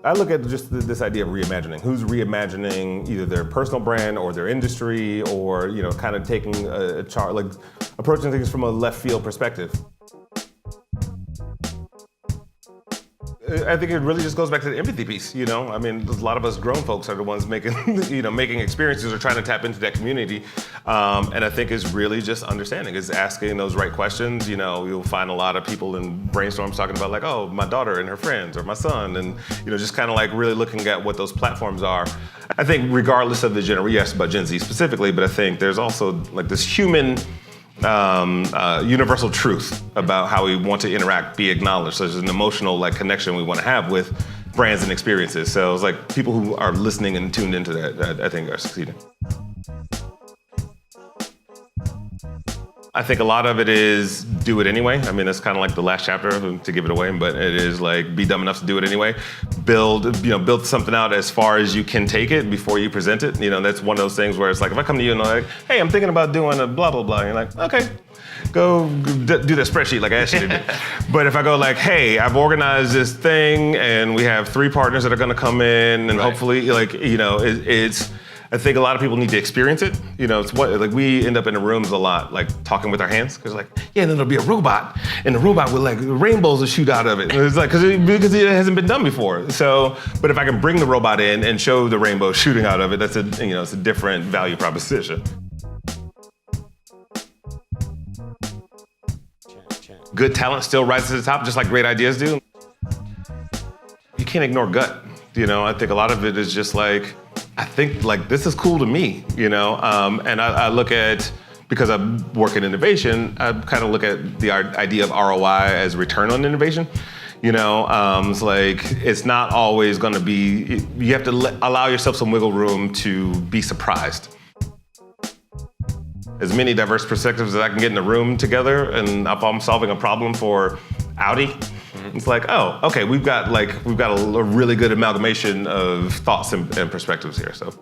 I look at just this idea of reimagining. Who's reimagining either their personal brand or their industry, or kind of taking a chart, like approaching things from a left field perspective. I think it really just goes back to the empathy piece. I mean, a lot of us grown folks are the ones making, making experiences or trying to tap into that community. And I think it's really just understanding, is asking those right questions. You'll find a lot of people in brainstorms talking about like, oh, my daughter and her friends, or my son, and just kind of like really looking at what those platforms are. I think regardless of the generation, you asked about Gen Z specifically, but I think there's also like this human universal truth about how we want to interact, be acknowledged. So there's an emotional connection we want to have with brands and experiences. So it's like people who are listening and tuned into that, I think, are succeeding. I think a lot of it is do it anyway. I mean, that's kind of like the last chapter, to give it away, but it is like be dumb enough to do it anyway. Build something out as far as you can take it before you present it. That's one of those things where it's like, if I come to you and I'm like, hey, I'm thinking about doing a blah, blah, blah. And you're like, okay, go do that spreadsheet like I asked you to do. But if I go like, hey, I've organized this thing and we have 3 partners that are gonna come in, and hopefully it's, I think a lot of people need to experience it. It's what we end up in the rooms a lot, like talking with our hands, because and then there'll be a robot, and the robot with rainbows will shoot out of it. And it's because it hasn't been done before. So, but if I can bring the robot in and show the rainbow shooting out of it, that's it's a different value proposition. Good talent still rises to the top, just like great ideas do. You can't ignore gut. I think a lot of it is just like, I think this is cool to me, and I look at, because I work in innovation, I kind of look at the idea of ROI as return on innovation. It's like, it's not always gonna be, you have to allow yourself some wiggle room to be surprised. As many diverse perspectives as I can get in the room together, and if I'm solving a problem for Audi, it's like, oh, okay, we've got a really good amalgamation of thoughts and perspectives here. So.